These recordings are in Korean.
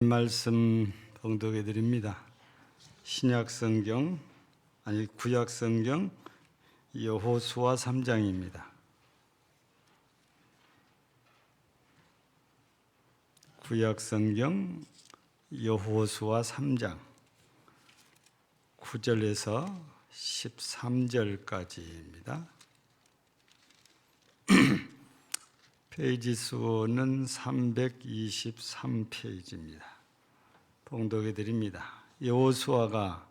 말씀 봉독해 드립니다. 구약 성경 여호수아 3장입니다. 구약 성경 여호수아 3장 9절에서 13절까지입니다. 페이지 수는 323페이지입니다. 봉독해 드립니다. 여호수아가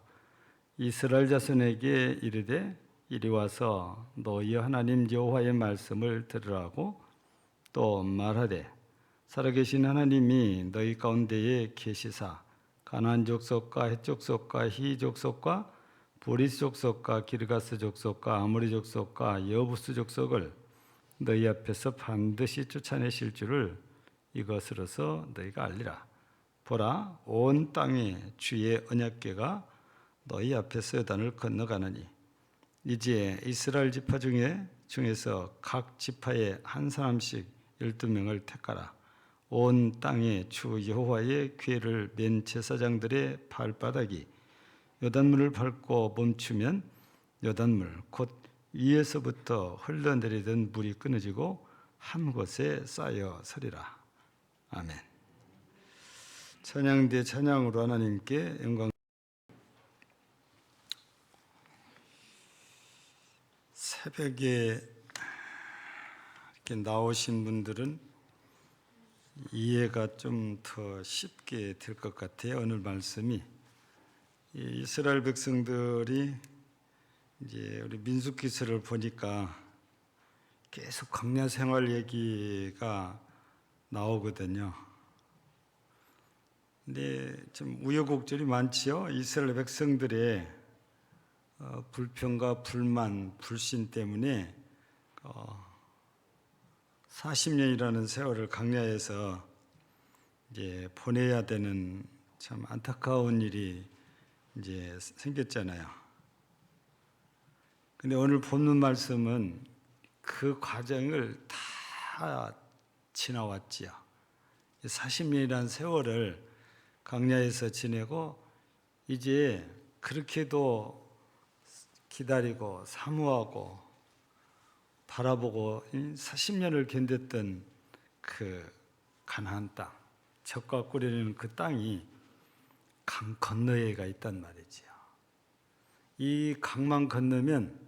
이스라엘 자손에게 이르되 이리 와서 너희 하나님 여호와의 말씀을 들으라고 또 말하되 살아계신 하나님이 너희 가운데에 계시사 가나안 족속과 헷 족속과 히 족속과 보리스 족속과 기르가스 족속과 아모리 족속과 여부스 족속을 너희 앞에서 반드시 쫓아내실 줄을 이것으로서 너희가 알리라. 보라, 온 땅에 주의 언약궤가 너희 앞에서 요단을 건너가느니 이제 이스라엘 지파 중에서 각 지파에 한 사람씩 12명을 택하라. 온 땅에 주 여호와의 궤를 맨 제사장들의 발바닥이 요단물을 밟고 멈추면 요단물 곧 위에서부터 흘러내리던 물이 끊어지고 한 곳에 쌓여 서리라. 아멘. 찬양대 찬양으로 하나님께 영광. 새벽에 이렇게 나오신 분들은 이해가 좀 더 쉽게 될 것 같아요. 오늘 말씀이 이스라엘 백성들이 이제 우리 민수기서를 보니까 계속 광야 생활 얘기가 나오거든요. 근데 좀 우여곡절이 많지요. 이스라엘 백성들의 불평과 불만, 불신 때문에 40년이라는 세월을 광야에서 이제 보내야 되는 참 안타까운 일이 이제 생겼잖아요. 근데 오늘 본문 말씀은 그 과정을 다 지나왔지요. 40년이라는 세월을 광야에서 지내고 이제 그렇게도 기다리고 사모하고 바라보고 40년을 견뎠던 그 가나안 땅, 젖과 꿀이 그 땅이 강 건너에가 있단 말이지요. 이 강만 건너면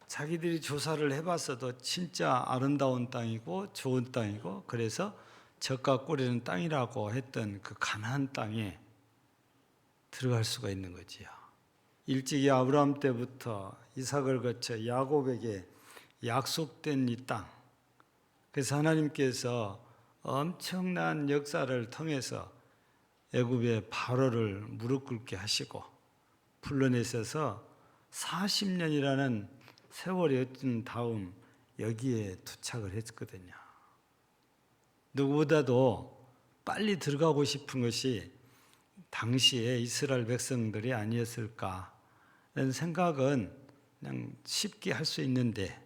자기들이 조사를 해봤어도 진짜 아름다운 땅이고 좋은 땅이고 그래서 젖과 꿀이는 땅이라고 했던 그 가나안 땅에 들어갈 수가 있는 거지요. 일찍이 아브라함 때부터 이삭을 거쳐 야곱에게 약속된 이 땅. 그래서 하나님께서 엄청난 역사를 통해서 애굽의 바로를 무릎 꿇게 하시고 불러내셔서 40년이라는 세월이 어떤 다음 여기에 도착을 했거든요. 누구보다도 빨리 들어가고 싶은 것이 당시에 이스라엘 백성들이 아니었을까라는 생각은 그냥 쉽게 할 수 있는데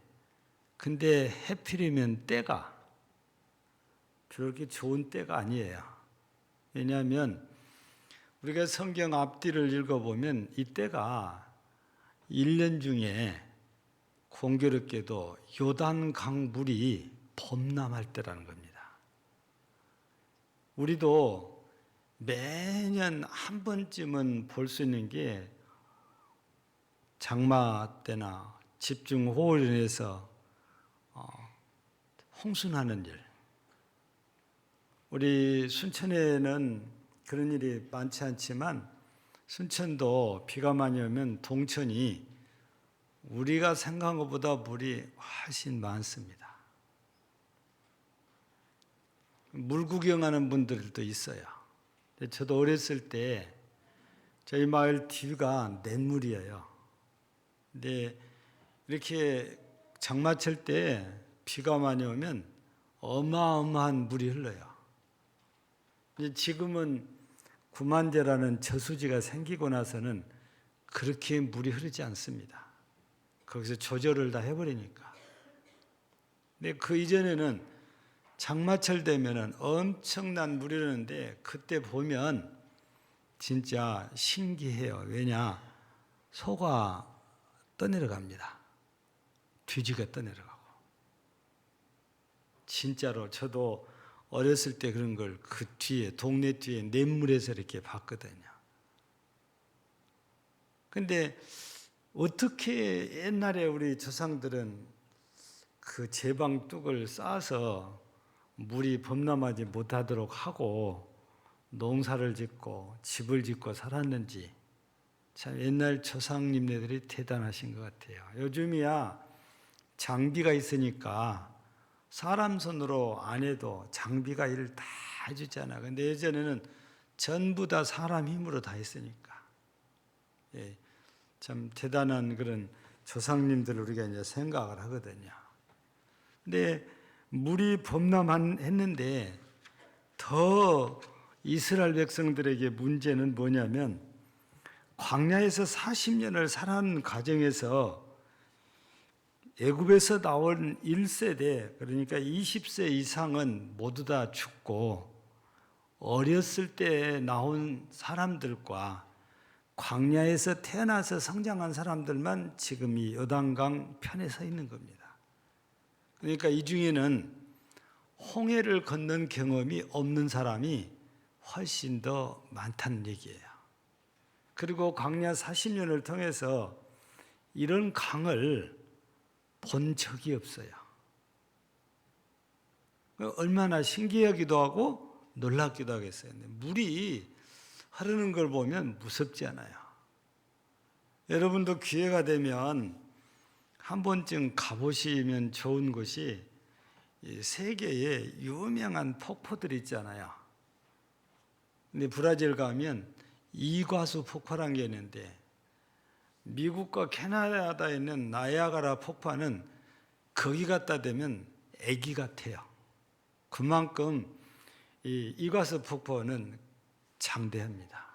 근데 해필이면 때가 그렇게 좋은 때가 아니에요. 왜냐하면 우리가 성경 앞뒤를 읽어보면 이 때가 1년 중에 공교롭게도 요단강 물이 범람할 때라는 겁니다. 우리도 매년 한 번쯤은 볼 수 있는 게 장마 때나 집중호우로 인해서 홍수나는 일. 우리 순천에는 그런 일이 많지 않지만 순천도 비가 많이 오면 동천이 우리가 생각한 것보다 물이 훨씬 많습니다. 물 구경하는 분들도 있어요. 저도 어렸을 때 저희 마을 뒤가 냇물이에요. 근데 이렇게 장마철 때 비가 많이 오면 어마어마한 물이 흘러요. 지금은 구만제라는 저수지가 생기고 나서는 그렇게 물이 흐르지 않습니다. 거기서 조절을 다 해버리니까. 근데 그 이전에는 장마철 되면은 엄청난 물이 흐르는데 그때 보면 진짜 신기해요. 왜냐? 소가 떠내려갑니다. 뒤지게 떠내려가고. 진짜로 저도 어렸을 때 그런 걸 그 뒤에 동네 뒤에 냇물에서 이렇게 봤거든요. 근데 어떻게 옛날에 우리 조상들은 그 제방뚝을 쌓아서 물이 범람하지 못하도록 하고 농사를 짓고 집을 짓고 살았는지 참 옛날 조상님네들이 대단하신 것 같아요. 요즘이야 장비가 있으니까 사람 손으로 안 해도 장비가 일을 다 해주잖아. 근데 예전에는 전부 다 사람 힘으로 다 했으니까. 예, 참 대단한 그런 조상님들을 우리가 이제 생각을 하거든요. 근데 물이 범람했는데 더 이스라엘 백성들에게 문제는 뭐냐면 광야에서 40년을 살아가는 과정에서 애굽에서 나온 1세대 그러니까 20세 이상은 모두 다 죽고 어렸을 때 나온 사람들과 광야에서 태어나서 성장한 사람들만 지금 이 요단강 편에 서 있는 겁니다. 그러니까 이 중에는 홍해를 건넌 경험이 없는 사람이 훨씬 더 많다는 얘기예요. 그리고 광야 40년을 통해서 이런 강을 본 적이 없어요. 얼마나 신기하기도 하고 놀랍기도 하겠어요. 물이 흐르는 걸 보면 무섭지 않아요. 여러분도 기회가 되면 한 번쯤 가보시면 좋은 곳이 세계에 유명한 폭포들이 있잖아요. 근데 브라질 가면 이과수 폭포라는 게 있는데 미국과 캐나다에 있는 나이아가라 폭포는 거기 갖다 대면 애기 같아요. 그만큼 이 이과수 폭포는 장대합니다.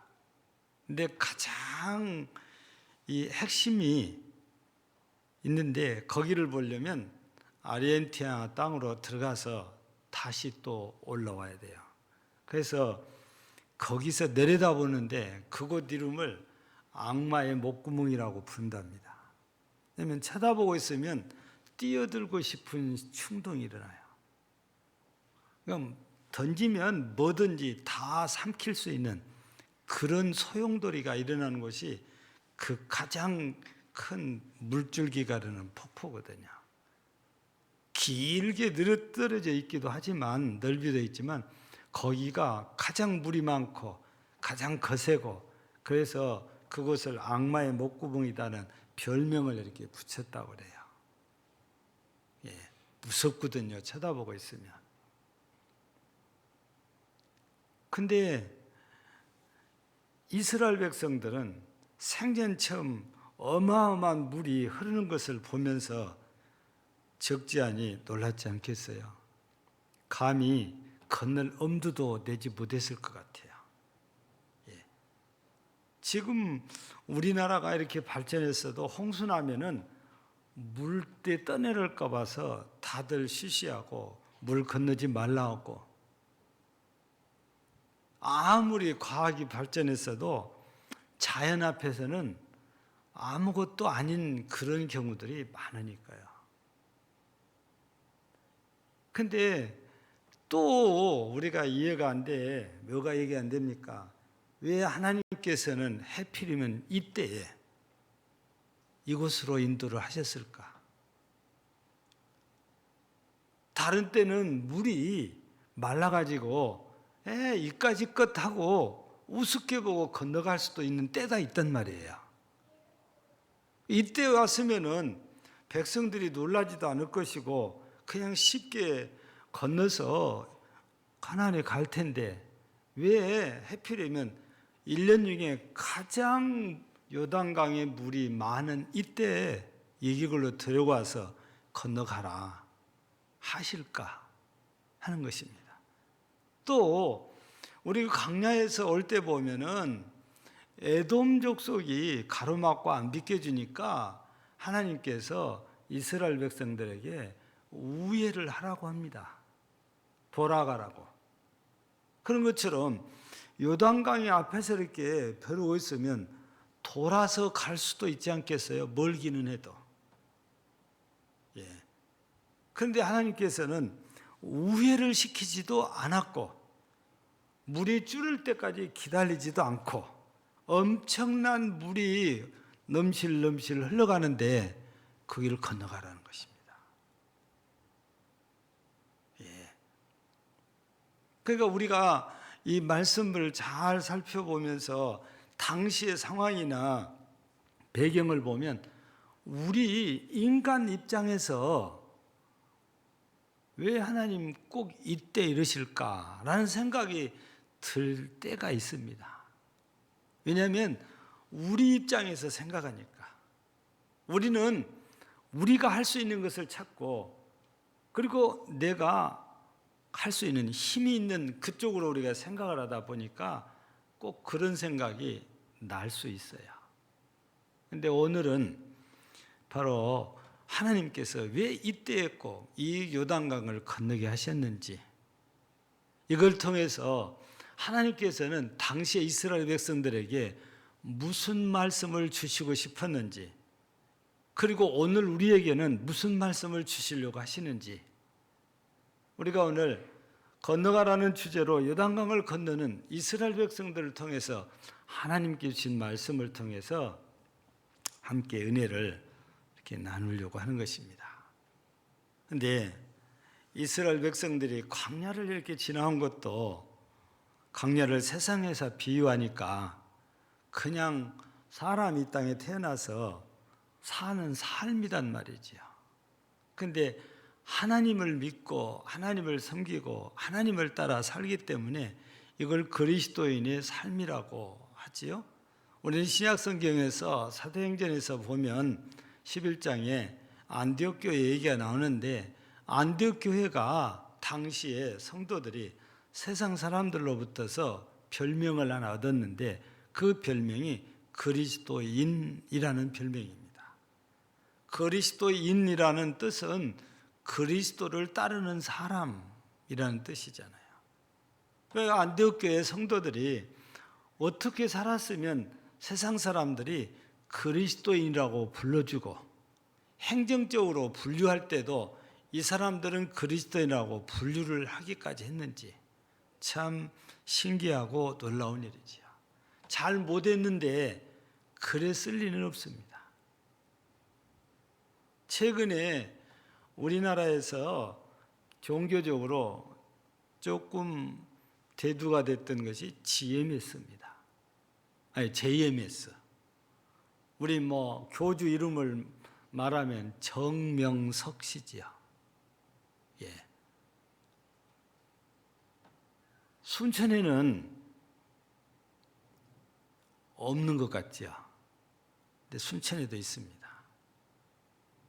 근데 가장 이 핵심이 있는데 거기를 보려면 아르헨티나 땅으로 들어가서 다시 또 올라와야 돼요. 그래서 거기서 내려다보는데 그곳 이름을 악마의 목구멍이라고 부른답니다. 왜냐하면 쳐다보고 있으면 뛰어들고 싶은 충동이 일어나요. 그럼 던지면 뭐든지 다 삼킬 수 있는 그런 소용돌이가 일어나는 곳이 그 가장 큰 물줄기가 흐르는 폭포거든요. 길게 떨어져 있기도 하지만 넓이도 있지만 거기가 가장 물이 많고 가장 거세고 그래서 그곳을 악마의 목구멍이라는 별명을 이렇게 붙였다고 그래요. 예, 무섭거든요. 쳐다보고 있으면. 근데 이스라엘 백성들은 생전 처음 어마어마한 물이 흐르는 것을 보면서 적지 않이 놀랐지 않겠어요? 감히 건널 엄두도 내지 못했을 것 같아요. 예. 지금 우리나라가 이렇게 발전했어도 홍수 나면은 물때 떠내려올까 봐서 다들 쉬쉬하고 물 건너지 말라고. 아무리 과학이 발전했어도 자연 앞에서는 아무것도 아닌 그런 경우들이 많으니까요. 근데 또 우리가 이해가 안 돼. 뭐가 이해가 안 됩니까? 왜 하나님께서는 하필이면 이때에 이곳으로 인도를 하셨을까? 다른 때는 물이 말라가지고 이까지 것 하고 우습게 보고 건너갈 수도 있는 때가 있단 말이에요. 이때 왔으면은 백성들이 놀라지도 않을 것이고 그냥 쉽게 건너서 가나안에 갈 텐데 왜 하필이면 1년 중에 가장 요단강의 물이 많은 이때 이길로 들어와서 건너가라 하실까 하는 것입니다. 또 우리 광야에서 올 때 보면은 에돔 족속이 가로막고 안 비켜주니까 하나님께서 이스라엘 백성들에게 우회를 하라고 합니다. 돌아가라고. 그런 것처럼 요단강의 앞에서 이렇게 벼르고 있으면 돌아서 갈 수도 있지 않겠어요? 멀기는 해도. 예. 그런데 하나님께서는 우회를 시키지도 않았고 물이 줄을 때까지 기다리지도 않고 엄청난 물이 넘실넘실 흘러가는데 그 길을 건너가라는 것입니다. 예. 그러니까 우리가 이 말씀을 잘 살펴보면서 당시의 상황이나 배경을 보면 우리 인간 입장에서 왜 하나님 꼭 이때 이러실까라는 생각이 들 때가 있습니다. 왜냐하면 우리 입장에서 생각하니까 우리는 우리가 할 수 있는 것을 찾고 그리고 내가 할 수 있는 힘이 있는 그쪽으로 우리가 생각을 하다 보니까 꼭 그런 생각이 날 수 있어요. 그런데 오늘은 바로 하나님께서 왜 이때에 꼭 이 요단강을 건너게 하셨는지 이걸 통해서 하나님께서는 당시의 이스라엘 백성들에게 무슨 말씀을 주시고 싶었는지 그리고 오늘 우리에게는 무슨 말씀을 주시려고 하시는지 우리가 오늘 건너가라는 주제로 요단강을 건너는 이스라엘 백성들을 통해서 하나님께 주신 말씀을 통해서 함께 은혜를 이렇게 나누려고 하는 것입니다. 그런데 이스라엘 백성들이 광야를 이렇게 지나온 것도 광야를 세상에서 비유하니까 그냥 사람이 이 땅에 태어나서 사는 삶이란 말이지요. 그런데 하나님을 믿고 하나님을 섬기고 하나님을 따라 살기 때문에 이걸 그리스도인의 삶이라고 하지요. 우리는 신약 성경에서 사도행전에서 보면 11장에 안디옥 교회 얘기가 나오는데 안디옥 교회가 당시에 성도들이 세상 사람들로부터서 별명을 하나 얻었는데 그 별명이 그리스도인이라는 별명입니다. 그리스도인이라는 뜻은 그리스도를 따르는 사람이라는 뜻이잖아요. 그러니까 안디옥 교회 성도들이 어떻게 살았으면 세상 사람들이 그리스도인이라고 불러주고 행정적으로 분류할 때도 이 사람들은 그리스도인이라고 분류를 하기까지 했는지 참 신기하고 놀라운 일이지요. 잘 못했는데 그랬을 리는 없습니다. 최근에 우리나라에서 종교적으로 조금 대두가 됐던 것이 GMS입니다. 아니 JMS. 우리 교주 이름을 말하면 정명석 씨지요. 예. 순천에는 없는 것 같지요. 근데 순천에도 있습니다.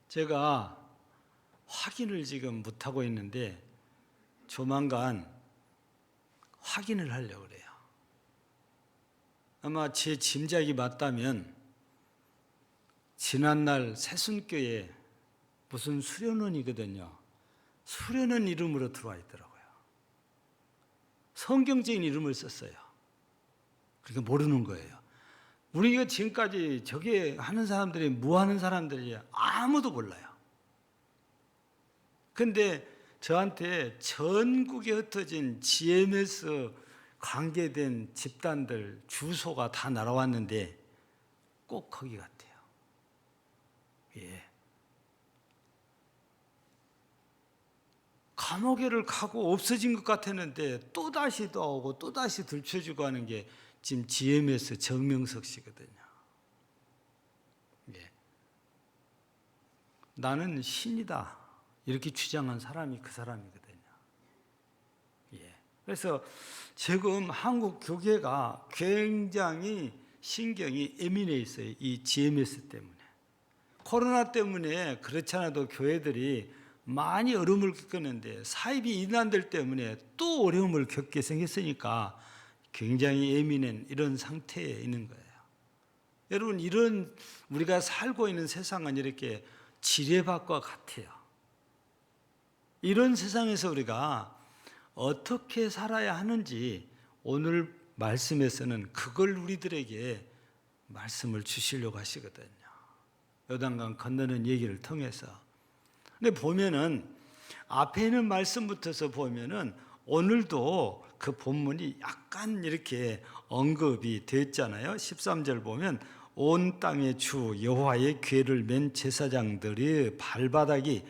제가 확인을 지금 못하고 있는데 조만간 확인을 하려고 그래요. 아마 제 짐작이 맞다면 지난날 새순교에 무슨 수련원이거든요. 수련원 이름으로 들어와 있더라고요. 성경적인 이름을 썼어요. 그러니까 모르는 거예요. 우리가 지금까지 저게 하는 사람들이 뭐 하는 사람들이 아무도 몰라요. 근데 저한테 전국에 흩어진 GMS 관계된 집단들 주소가 다 날아왔는데 꼭 거기 같아요. 예. 감옥에를 가고 없어진 것 같았는데 또다시 오고 또다시 들춰주고 하는 게 지금 GMS 정명석 씨거든요. 예. 나는 신이다 이렇게 주장한 사람이 그 사람이거든요. 예. 그래서 지금 한국 교계가 굉장히 신경이 예민해 있어요. 이 GMS 때문에. 코로나 때문에 그렇지 않아도 교회들이 많이 어려움을 겪었는데 사입이 이난들 때문에 또 어려움을 겪게 생겼으니까 굉장히 예민한 이런 상태에 있는 거예요. 여러분, 이런 우리가 살고 있는 세상은 이렇게 지뢰밭과 같아요. 이런 세상에서 우리가 어떻게 살아야 하는지 오늘 말씀에서는 그걸 우리들에게 말씀을 주시려고 하시거든요. 요단강 건너는 얘기를 통해서. 근데 보면은 앞에 있는 말씀부터서 보면은 오늘도 그 본문이 약간 이렇게 언급이 됐잖아요. 13절 보면 온 땅의 주 여호와의 궤를 맨 제사장들의 발바닥이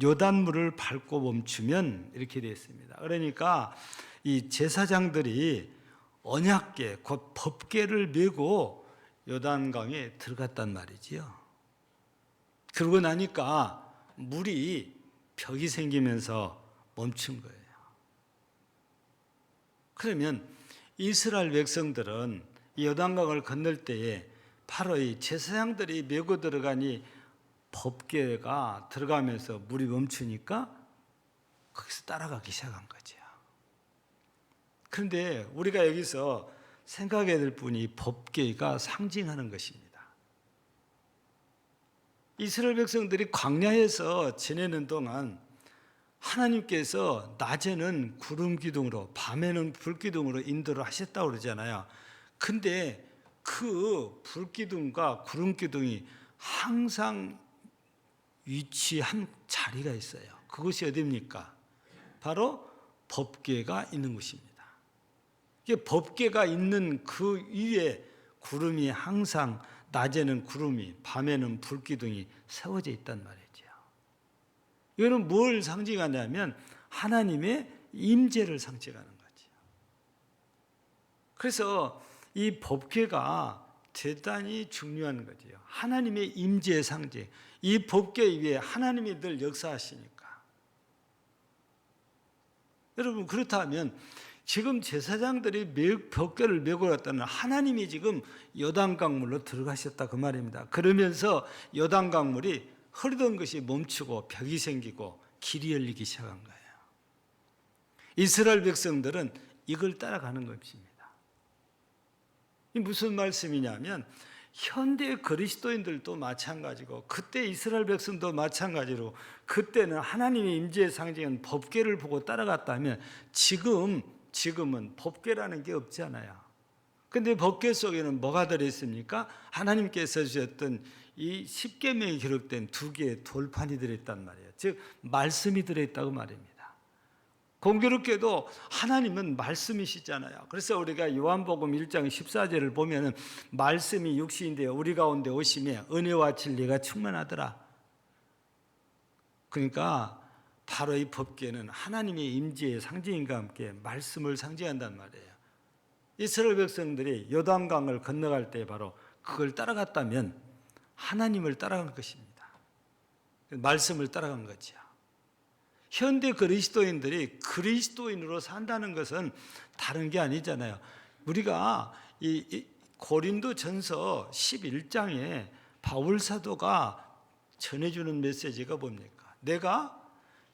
요단물을 밟고 멈추면 이렇게 되어 있습니다. 그러니까 이 제사장들이 언약궤, 곧 법궤를 메고 요단강에 들어갔단 말이지요. 그러고 나니까 물이 벽이 생기면서 멈춘 거예요. 그러면 이스라엘 백성들은 이 요단강을 건널 때에 바로 이 제사장들이 메고 들어가니 법궤가 들어가면서 물이 멈추니까 거기서 따라가기 시작한 거죠. 그런데 우리가 여기서 생각해야 될 분이 법궤가 상징하는 것입니다. 이스라엘 백성들이 광야에서 지내는 동안 하나님께서 낮에는 구름 기둥으로 밤에는 불 기둥으로 인도를 하셨다고 그러잖아요. 근데 그 불 기둥과 구름 기둥이 항상 위치한 자리가 있어요. 그것이 어디입니까? 바로 법궤가 있는 곳입니다. 이게 법궤가 있는 그 위에 구름이 항상 낮에는 구름이 밤에는 불기둥이 세워져 있단 말이죠. 이거는 뭘 상징하냐면 하나님의 임재를 상징하는 거죠. 그래서 이 법궤가 대단히 중요한 거죠. 하나님의 임재의 상징. 이 법궤 위에 하나님이 늘 역사하시니까. 여러분 그렇다면 지금 제사장들이 법궤를 메고 갔다는 하나님이 지금 요단강물로 들어가셨다 그 말입니다. 그러면서 요단강물이 흐르던 것이 멈추고 벽이 생기고 길이 열리기 시작한 거예요. 이스라엘 백성들은 이걸 따라가는 것입니다. 이 무슨 말씀이냐면 현대 그리스도인들도 마찬가지고 그때 이스라엘 백성도 마찬가지로 그때는 하나님의 임재의 상징은 법궤를 보고 따라갔다면 지금은 법궤라는 게 없잖아요. 근데 법궤 속에는 뭐가 들어있습니까? 하나님께서 주셨던 이 십계명이 기록된 두 개의 돌판이 들어있단 말이에요. 즉 말씀이 들어있다고 말입니다. 공교롭게도 하나님은 말씀이시잖아요. 그래서 우리가 요한복음 1장 14절을 보면은 말씀이 육신이 되어 우리 가운데 오시며 은혜와 진리가 충만하더라. 그러니까 바로 이 법궤는 하나님의 임재의 상징과 함께 말씀을 상징한단 말이에요. 이스라엘 백성들이 요단강을 건너갈 때 바로 그걸 따라갔다면 하나님을 따라간 것입니다. 말씀을 따라간 거죠. 현대 그리스도인들이 그리스도인으로 산다는 것은 다른 게 아니잖아요. 우리가 이 고린도전서 11장에 바울 사도가 전해주는 메시지가 뭡니까? 내가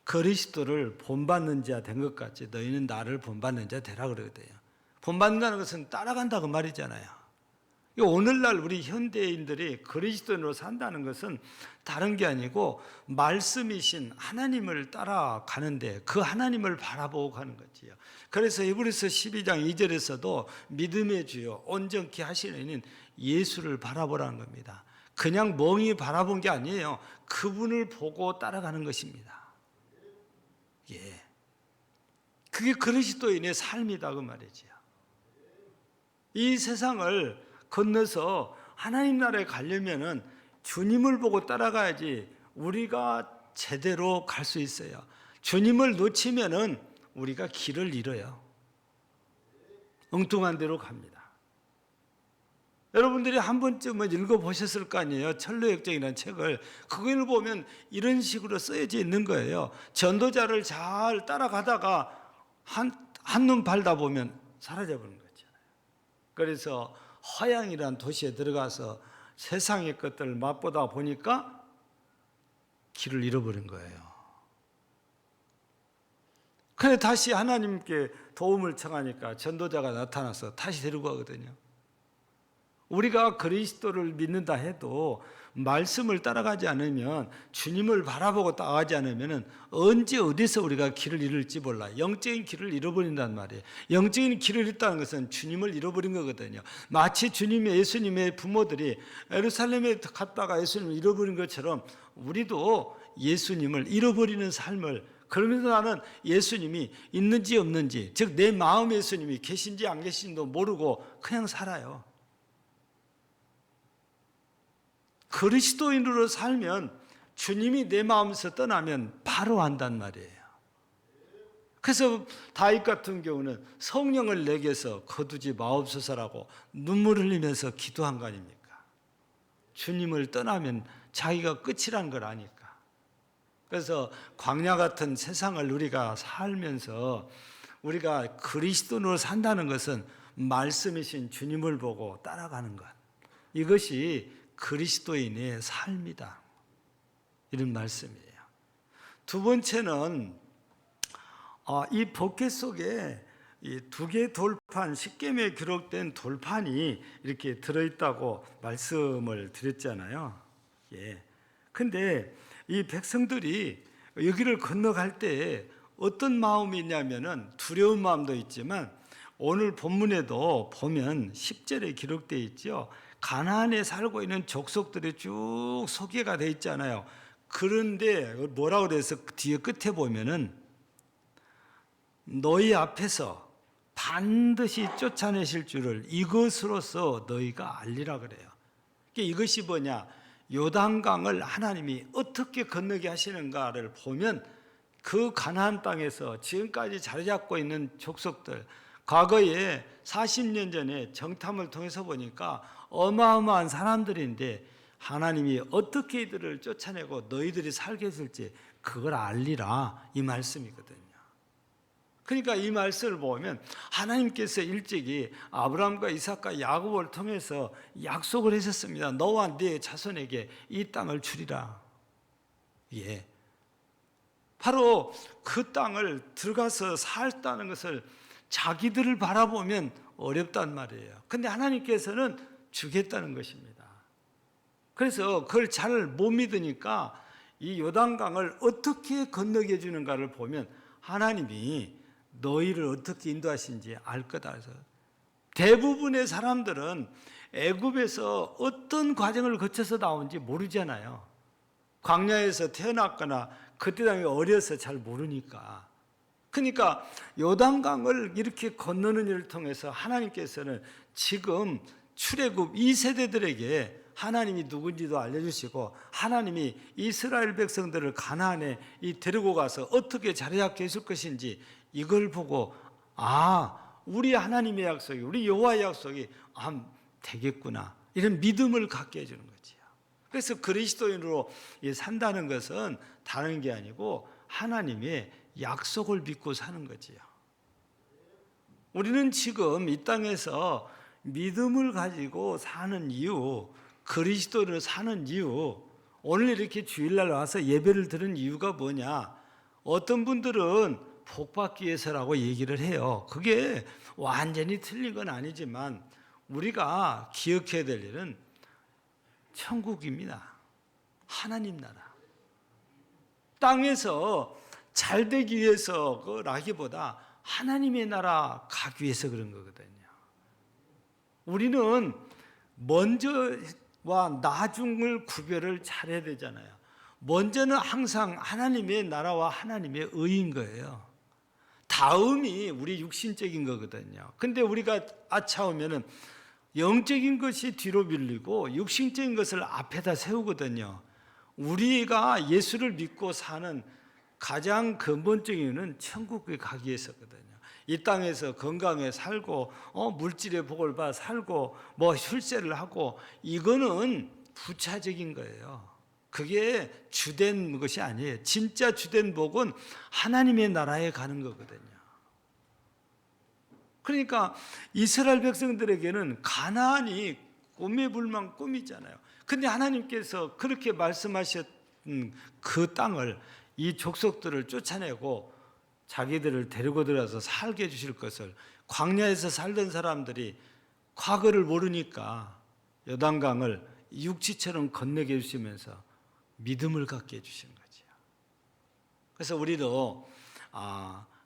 그리스도를 본받는 자 된 것 같이 너희는 나를 본받는 자 되라 그러거든요. 본받는다는 것은 따라간다고 말이잖아요. 오늘날 우리 현대인들이 그리스도인으로 산다는 것은 다른 게 아니고 말씀이신 하나님을 따라가는데 그 하나님을 바라보고 가는 거지요. 그래서 히브리서 12장 2절에서도 믿음의 주요 온전케 하시는 이는 예수를 바라보라는 겁니다. 그냥 멍이 바라본 게 아니에요. 그분을 보고 따라가는 것입니다. 예, 그게 그리스도인의 삶이다 그 말이지요. 이 세상을 건너서 하나님 나라에 가려면은 주님을 보고 따라가야지 우리가 제대로 갈 수 있어요. 주님을 놓치면은 우리가 길을 잃어요. 엉뚱한 데로 갑니다. 여러분들이 한 번쯤은 읽어보셨을 거 아니에요. 철로역정이라는 책을. 그걸 보면 이런 식으로 쓰여져 있는 거예요. 전도자를 잘 따라가다가 한눈 팔다 보면 사라져버린 거잖아요. 그래서 허양이라는 도시에 들어가서 세상의 것들을 맛보다 보니까 길을 잃어버린 거예요. 그래 다시 하나님께 도움을 청하니까 전도자가 나타나서 다시 데리고 가거든요. 우리가 그리스도를 믿는다 해도 말씀을 따라가지 않으면, 주님을 바라보고 따라가지 않으면 언제 어디서 우리가 길을 잃을지 몰라. 영적인 길을 잃어버린단 말이에요. 영적인 길을 잃다는 것은 주님을 잃어버린 거거든요. 마치 예수님의 부모들이 예루살렘에 갔다가 예수님을 잃어버린 것처럼 우리도 예수님을 잃어버리는 삶을, 그러면서 나는 예수님이 있는지 없는지, 즉 내 마음에 예수님이 계신지 안 계신지도 모르고 그냥 살아요. 그리스도인으로 살면, 주님이 내 마음에서 떠나면 바로 안단 말이에요. 그래서 다윗 같은 경우는 성령을 내게서 거두지 마옵소서라고 눈물 흘리면서 기도한 거 아닙니까? 주님을 떠나면 자기가 끝이란 걸 아니까. 그래서 광야 같은 세상을 우리가 살면서 우리가 그리스도인으로 산다는 것은 말씀이신 주님을 보고 따라가는 것, 이것이 그리스도인의 삶이다, 이런 말씀이에요. 두 번째는 이 법궤 속에 이 두 개 돌판, 십계명에 기록된 돌판이 이렇게 들어있다고 말씀을 드렸잖아요. 예. 근데 이 백성들이 여기를 건너갈 때 어떤 마음이 있냐면은 두려운 마음도 있지만, 오늘 본문에도 보면 10절에 기록되어 있죠. 가나안에 살고 있는 족속들이 쭉 소개가 되어 있잖아요. 그런데 뭐라고 그래서 뒤에 끝에 보면은 너희 앞에서 반드시 쫓아내실 줄을 이것으로서 너희가 알리라 그래요. 이것이 뭐냐? 요단강을 하나님이 어떻게 건너게 하시는가를 보면, 그 가나안 땅에서 지금까지 자리 잡고 있는 족속들, 과거에 40년 전에 정탐을 통해서 보니까 어마어마한 사람들인데 하나님이 어떻게 이들을 쫓아내고 너희들이 살게 했을지 그걸 알리라, 이 말씀이거든요. 그러니까 이 말씀을 보면 하나님께서 일찍이 아브라함과 이삭과 야곱을 통해서 약속을 하셨습니다. 너와 네 자손에게 이 땅을 주리라. 예. 바로 그 땅을 들어가서 살다는 것을 자기들을 바라보면 어렵단 말이에요. 근데 하나님께서는 주겠다는 것입니다. 그래서 그걸 잘 못 믿으니까 이 요단강을 어떻게 건너게 해주는가를 보면 하나님이 너희를 어떻게 인도하신지 알 거다. 그래서 대부분의 사람들은 애굽에서 어떤 과정을 거쳐서 나온지 모르잖아요. 광야에서 태어났거나 그때 당시 어려서 잘 모르니까. 그러니까 요단강을 이렇게 건너는 일을 통해서 하나님께서는 지금 출애굽 2세대들에게 하나님이 누군지도 알려주시고, 하나님이 이스라엘 백성들을 가나안에 데리고 가서 어떻게 자리 잡게 해줄 것인지 이걸 보고, 우리 하나님의 약속이, 우리 여호와의 약속이 되겠구나, 이런 믿음을 갖게 해주는 거지요. 그래서 그리스도인으로 산다는 것은 다른 게 아니고 하나님의 약속을 믿고 사는 거지요. 우리는 지금 이 땅에서 믿음을 가지고 사는 이유, 그리스도를 사는 이유, 오늘 이렇게 주일날 와서 예배를 드린 이유가 뭐냐? 어떤 분들은 복받기 위해서라고 얘기를 해요. 그게 완전히 틀린 건 아니지만 우리가 기억해야 될 일은 천국입니다. 하나님 나라. 땅에서 잘 되기 위해서라기보다 하나님의 나라 가기 위해서 그런 거거든요. 우리는 먼저와 나중을 구별을 잘해야 되잖아요. 먼저는 항상 하나님의 나라와 하나님의 의인 거예요. 다음이 우리 육신적인 거거든요. 근데 우리가 아차오면은 영적인 것이 뒤로 밀리고 육신적인 것을 앞에다 세우거든요. 우리가 예수를 믿고 사는 가장 근본적인 이유는 천국에 가기 위해서거든요. 이 땅에서 건강에 살고 물질의 복을 받아 살고 혈세를 하고, 이거는 부차적인 거예요. 그게 주된 것이 아니에요. 진짜 주된 복은 하나님의 나라에 가는 거거든요. 그러니까 이스라엘 백성들에게는 가나안이 꿈의 불만 꿈이잖아요. 근데 하나님께서 그렇게 말씀하셨 그 땅을, 이 족속들을 쫓아내고 자기들을 데리고 들어서 살게 해주실 것을, 광야에서 살던 사람들이 과거를 모르니까 요단강을 육지처럼 건너게 해주시면서 믿음을 갖게 해주신 거죠. 그래서 우리도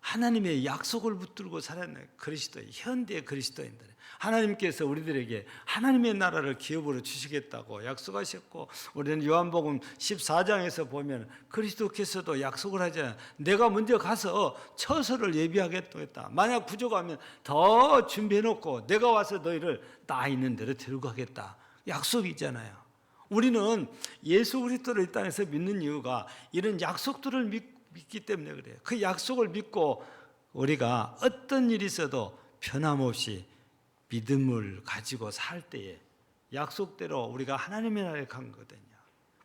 하나님의 약속을 붙들고 살아있는 그리스도인, 현대 그리스도인들, 하나님께서 우리들에게 하나님의 나라를 기업으로 주시겠다고 약속하셨고, 우리는 요한복음 14장에서 보면 그리스도께서도 약속을 하잖아요. 내가 먼저 가서 처소를 예비하겠다. 만약 부족하면 더 준비해놓고 내가 와서 너희를 나 있는 데로 데리고 가겠다. 약속이 있잖아요. 우리는 예수 그리스도를 이 땅에서 믿는 이유가 이런 약속들을 믿기 때문에 그래요. 그 약속을 믿고 우리가 어떤 일이 있어도 변함없이 믿음을 가지고 살 때에 약속대로 우리가 하나님의 나라에 간 거거든요.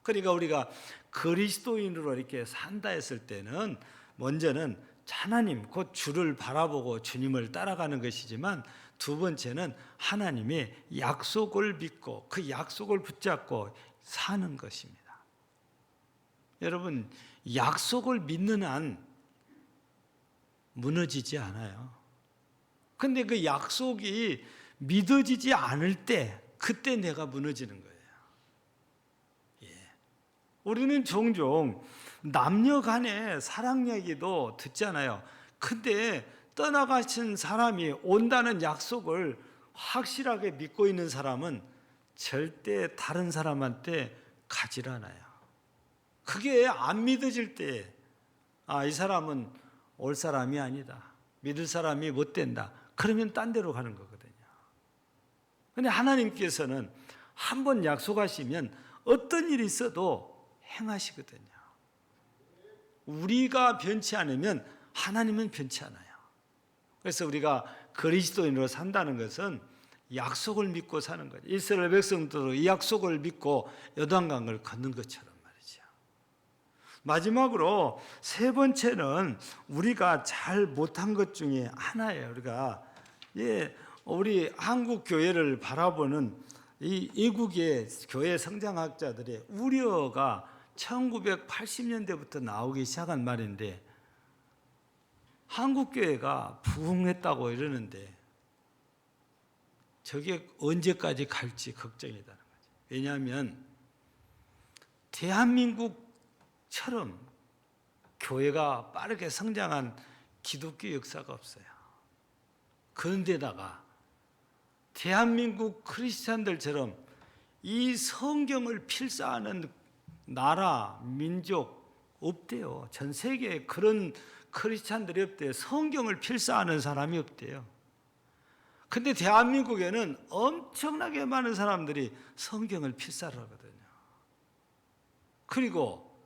그러니까 우리가 그리스도인으로 이렇게 산다 했을 때는 먼저는 하나님 곧 주를 바라보고 주님을 따라가는 것이지만, 두 번째는 하나님의 약속을 믿고 그 약속을 붙잡고 사는 것입니다. 여러분, 약속을 믿는 한 무너지지 않아요. 근데 그 약속이 믿어지지 않을 때, 그때 내가 무너지는 거예요. 우리는 종종 남녀 간의 사랑 얘기도 듣잖아요. 근데 떠나가신 사람이 온다는 약속을 확실하게 믿고 있는 사람은 절대 다른 사람한테 가질 않아요. 그게 안 믿어질 때, 이 사람은 올 사람이 아니다, 믿을 사람이 못 된다, 그러면 딴 데로 가는 거거든요. 근데 하나님께서는 한번 약속하시면 어떤 일이 있어도 행하시거든요. 우리가 변치 않으면 하나님은 변치 않아요. 그래서 우리가 그리스도인으로 산다는 것은 약속을 믿고 사는 거죠. 이스라엘 백성들도 이 약속을 믿고 요단강을 걷는 것처럼 말이죠. 마지막으로 세 번째는 우리가 잘 못한 것 중에 하나예요. 우리 한국 교회를 바라보는 이 이국의 교회 성장학자들의 우려가 1980년대부터 나오기 시작한 말인데, 한국 교회가 부흥했다고 이러는데 저게 언제까지 갈지 걱정이라는 거죠. 왜냐하면 대한민국처럼 교회가 빠르게 성장한 기독교 역사가 없어요. 그런데다가 대한민국 크리스찬들처럼 이 성경을 필사하는 나라, 민족 없대요. 전 세계에 그런 크리스찬들이 없대요. 성경을 필사하는 사람이 없대요. 근데 대한민국에는 엄청나게 많은 사람들이 성경을 필사를 하거든요. 그리고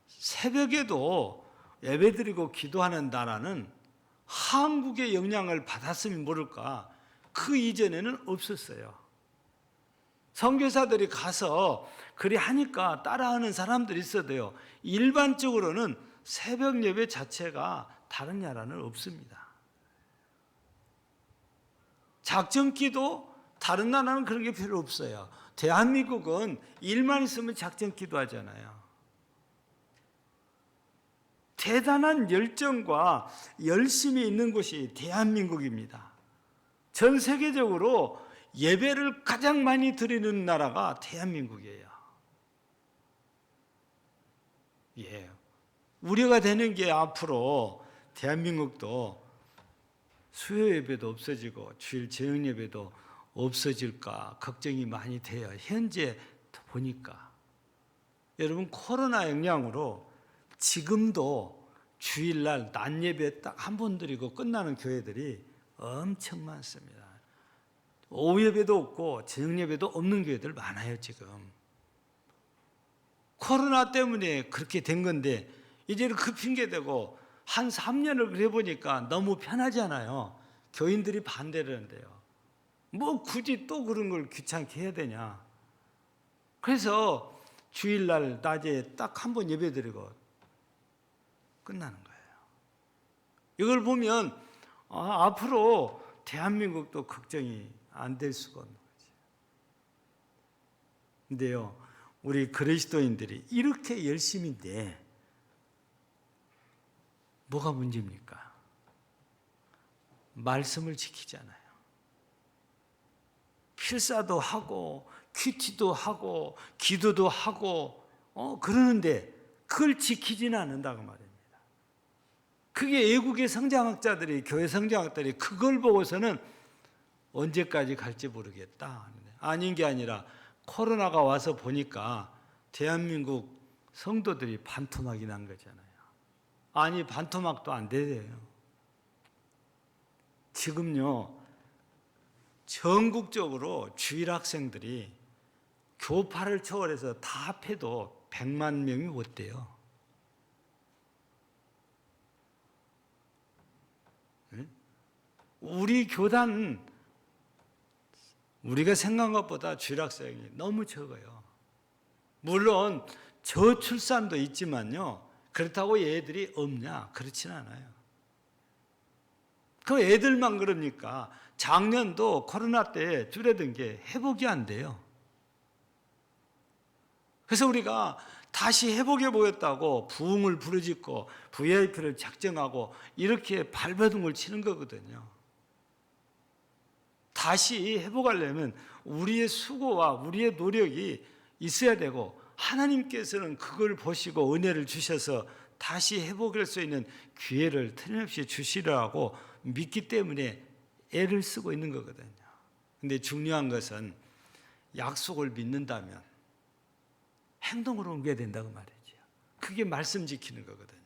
새벽에도 예배드리고 기도하는 나라는 한국의 영향을 받았으면 모를까, 그 이전에는 없었어요. 선교사들이 가서 그리 하니까 따라하는 사람들이 있어도요, 일반적으로는 새벽 예배 자체가 다른 나라는 없습니다. 작전기도 다른 나라는 그런 게 별로 없어요. 대한민국은 일만 있으면 작전기도 하잖아요. 대단한 열정과 열심이 있는 곳이 대한민국입니다. 전 세계적으로 예배를 가장 많이 드리는 나라가 대한민국이에요. 우려가 되는 게 앞으로 대한민국도 수요 예배도 없어지고 주일 저녁 예배도 없어질까 걱정이 많이 돼요. 현재 보니까. 여러분, 코로나 영향으로 지금도 주일날 낮 예배 딱 한 번 드리고 끝나는 교회들이 엄청 많습니다. 오후 예배도 없고 저녁 예배도 없는 교회들 많아요. 지금 코로나 때문에 그렇게 된 건데, 이제는 그 핑계대고 한 3년을 그래 보니까 너무 편하잖아요. 교인들이 반대를 하는데요. 뭐 굳이 또 그런 걸 귀찮게 해야 되냐. 그래서 주일날 낮에 딱 한 번 예배 드리고 끝나는 거예요. 이걸 보면 앞으로 대한민국도 걱정이 안 될 수가 없는 거지. 근데요, 우리 그리스도인들이 이렇게 열심인데 뭐가 문제입니까? 말씀을 지키잖아요. 필사도 하고 큐티도 하고 기도도 하고 그러는데 그걸 지키지는 않는다고 말입니다. 그게 외국의 성장학자들이, 교회 성장학자들이 그걸 보고서는 언제까지 갈지 모르겠다. 아닌 게 아니라 코로나가 와서 보니까 대한민국 성도들이 반토막이 난 거잖아요. 아니, 반토막도 안 되대요. 지금요, 전국적으로 주일 학생들이 교파를 초월해서 다 합해도 100만 명이 못 돼요. 우리 교단, 우리가 생각한 것보다 주일 학생이 너무 적어요. 물론 저출산도 있지만요, 그렇다고 애들이 없냐? 그렇진 않아요. 그 애들만 그럽니까? 작년도 코로나 때 줄어든 게 회복이 안 돼요. 그래서 우리가 다시 회복해 보겠다고 부흥을 부르짖고 VIP를 작정하고 이렇게 발버둥을 치는 거거든요. 다시 회복하려면 우리의 수고와 우리의 노력이 있어야 되고, 하나님께서는 그걸 보시고 은혜를 주셔서 다시 회복할 수 있는 기회를 틀림없이 주시려고 믿기 때문에 애를 쓰고 있는 거거든요. 근데 중요한 것은 약속을 믿는다면 행동으로 옮겨야 된다고 말이죠. 그게 말씀 지키는 거거든요.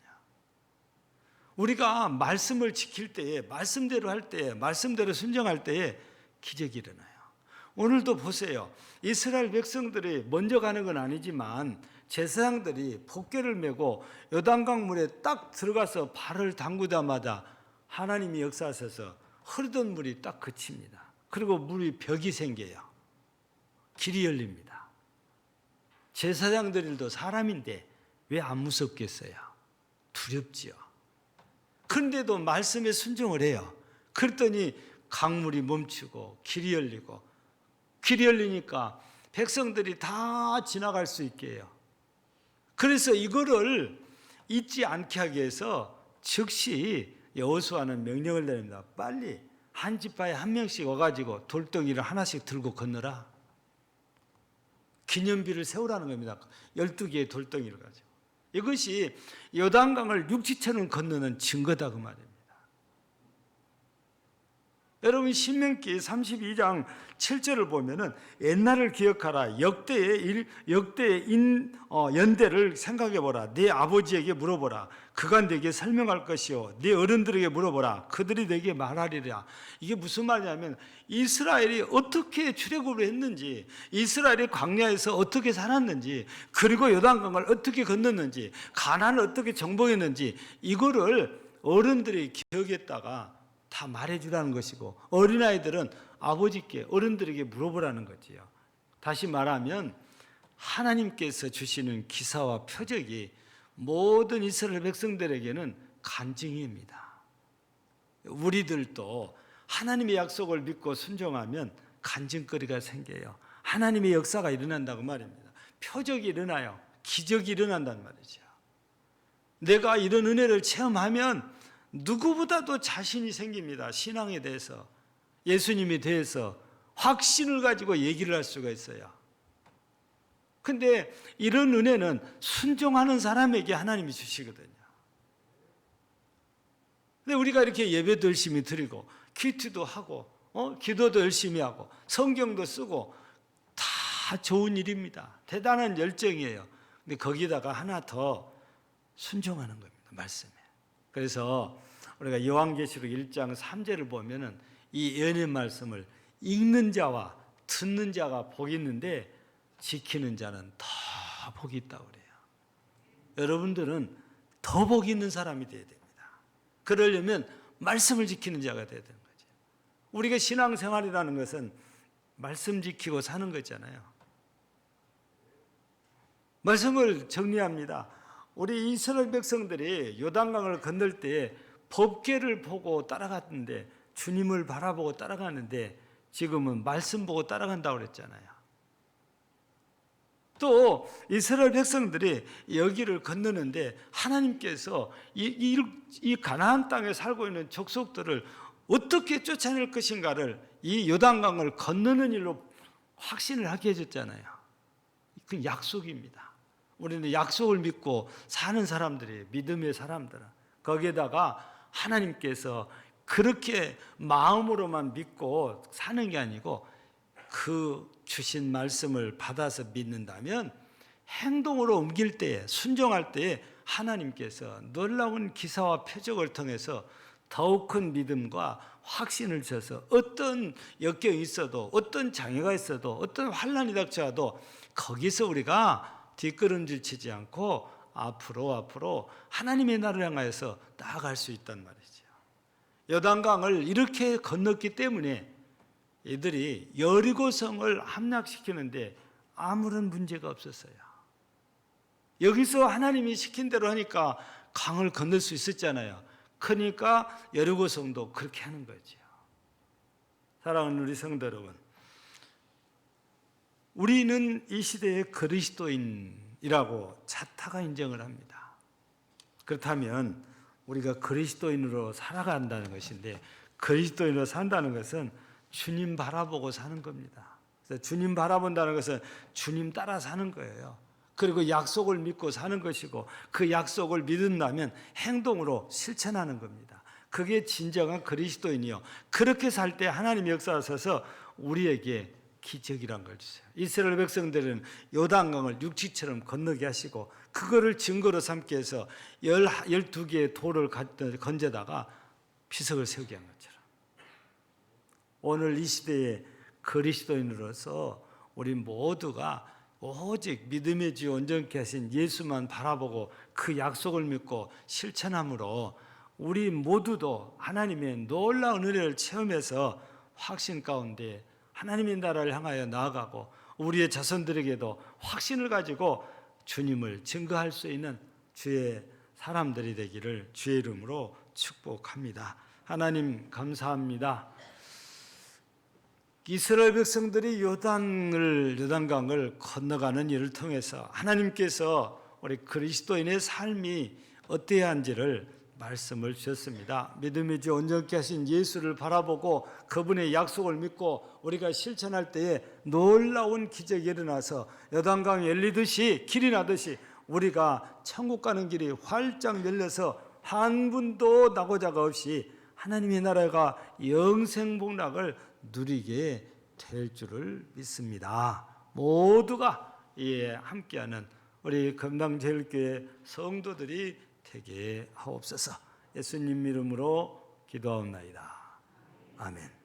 우리가 말씀을 지킬 때에, 말씀대로 할 때에, 말씀대로 순종할 때에 기적이 일어나요. 오늘도 보세요. 이스라엘 백성들이 먼저 가는 건 아니지만 제사장들이 복궤를 메고 요단강 물에 딱 들어가서 발을 담그자마자 하나님이 역사하셔서 흐르던 물이 딱 그칩니다. 그리고 물이 벽이 생겨요. 길이 열립니다. 제사장들도 사람인데 왜 안 무섭겠어요? 두렵지요. 그런데도 말씀에 순종을 해요. 그랬더니 강물이 멈추고 길이 열리고, 길이 열리니까 백성들이 다 지나갈 수 있게 해요. 그래서 이거를 잊지 않게 하기 위해서 즉시 여호수아는 명령을 내립니다. 빨리 한 지파에 한 명씩 와가지고 돌덩이를 하나씩 들고 건너라. 기념비를 세우라는 겁니다. 12개의 돌덩이를 가지고. 이것이 요단강을 육지처럼 건너는 증거다 그 말입니다. 여러분, 신명기 32장 7절을 보면은 옛날을 기억하라. 역대의 연대를 생각해 보라. 네 아버지에게 물어보라. 그가 네게 설명할 것이요. 네 어른들에게 물어보라. 그들이 네게 말하리라. 이게 무슨 말이냐면 이스라엘이 어떻게 출애굽을 했는지, 이스라엘이 광야에서 어떻게 살았는지, 그리고 요단강을 어떻게 건넜는지, 가나안을 어떻게 정복했는지, 이거를 어른들이 기억했다가 다 말해주라는 것이고, 어린아이들은 아버지께, 어른들에게 물어보라는 거지요. 다시 말하면 하나님께서 주시는 기사와 표적이 모든 이스라엘 백성들에게는 간증입니다. 우리들도 하나님의 약속을 믿고 순종하면 간증거리가 생겨요. 하나님의 역사가 일어난다고 말입니다. 표적이 일어나요. 기적이 일어난다는 말이죠. 내가 이런 은혜를 체험하면 누구보다도 자신이 생깁니다. 신앙에 대해서, 예수님에 대해서 확신을 가지고 얘기를 할 수가 있어요. 근데 이런 은혜는 순종하는 사람에게 하나님이 주시거든요. 근데 우리가 이렇게 예배도 열심히 드리고 큐티도 하고 기도도 열심히 하고 성경도 쓰고 다 좋은 일입니다. 대단한 열정이에요. 근데 거기다가 하나 더 순종하는 겁니다. 말씀에. 그래서 우리가 요한계시록 1장 3절을 보면은 이 예언의 말씀을 읽는 자와 듣는 자가 복이 있는데 지키는 자는 더 복이 있다고 그래요. 여러분들은 더 복이 있는 사람이 되어야 됩니다. 그러려면 말씀을 지키는 자가 되어야 되는 거죠. 우리가 신앙생활이라는 것은 말씀 지키고 사는 거잖아요. 말씀을 정리합니다. 우리 이스라엘 백성들이 요단강을 건널 때 법궤를 보고 따라갔는데, 주님을 바라보고 따라가는데 지금은 말씀 보고 따라간다고 그랬잖아요. 또 이스라엘 백성들이 여기를 건너는데 하나님께서 이 가나안 땅에 살고 있는 족속들을 어떻게 쫓아낼 것인가를 이 요단강을 건너는 일로 확신을 하게 해줬잖아요. 그 약속입니다. 우리는 약속을 믿고 사는 사람들이에요. 믿음의 사람들은. 거기에다가 하나님께서 그렇게 마음으로만 믿고 사는 게 아니고 그 주신 말씀을 받아서 믿는다면 행동으로 옮길 때에, 순종할 때에 하나님께서 놀라운 기사와 표적을 통해서 더욱 큰 믿음과 확신을 줘서 어떤 역경이 있어도, 어떤 장애가 있어도, 어떤 환난이 닥쳐도 거기서 우리가 뒷걸음질 치지 않고 앞으로 하나님의 나라를 향하여서 나아갈 수 있단 말이죠. 요단강을 이렇게 건넜기 때문에 이들이 여리고성을 함락시키는데 아무런 문제가 없었어요. 여기서 하나님이 시킨 대로 하니까 강을 건널 수 있었잖아요. 그러니까 여리고성도 그렇게 하는 거죠. 사랑하는 우리 성도 여러분, 우리는 이 시대의 그리스도인이라고 자타가 인정을 합니다. 그렇다면 우리가 그리스도인으로 살아간다는 것인데, 그리스도인으로 산다는 것은 주님 바라보고 사는 겁니다. 그래서 주님 바라본다는 것은 주님 따라 사는 거예요. 그리고 약속을 믿고 사는 것이고, 그 약속을 믿는다면 행동으로 실천하는 겁니다. 그게 진정한 그리스도인이요. 그렇게 살 때 하나님의 역사하셔서 우리에게 기적이란 걸 주세요. 이스라엘 백성들은 요단강을 육지처럼 건너게 하시고 그거를 증거로 삼게 해서 12개의 돌을 건져다가 비석을 세우게 한 것처럼, 오늘 이 시대의 그리스도인으로서 우리 모두가 오직 믿음의 주 온전케 하신 예수만 바라보고 그 약속을 믿고 실천함으로 우리 모두도 하나님의 놀라운 은혜를 체험해서 확신 가운데 하나님의 나라를 향하여 나아가고 우리의 자손들에게도 확신을 가지고 주님을 증거할 수 있는 주의 사람들이 되기를 주의 이름으로 축복합니다. 하나님 감사합니다. 이스라엘 백성들이 요단강을 건너가는 일을 통해서 하나님께서 우리 그리스도인의 삶이 어때야 한지를 말씀을 주셨습니다. 믿음의 주 온전케 하신 예수를 바라보고 그분의 약속을 믿고 우리가 실천할 때에 놀라운 기적이 일어나서 요단강이 열리듯이, 길이 나듯이 우리가 천국 가는 길이 활짝 열려서 한 분도 낙오자가 없이 하나님의 나라가 영생복락을 누리게 될 줄을 믿습니다. 모두가 이에 함께하는 우리 금당제일교회 성도들이 되게 하옵소서. 예수님 이름으로 기도하옵나이다. 아멘.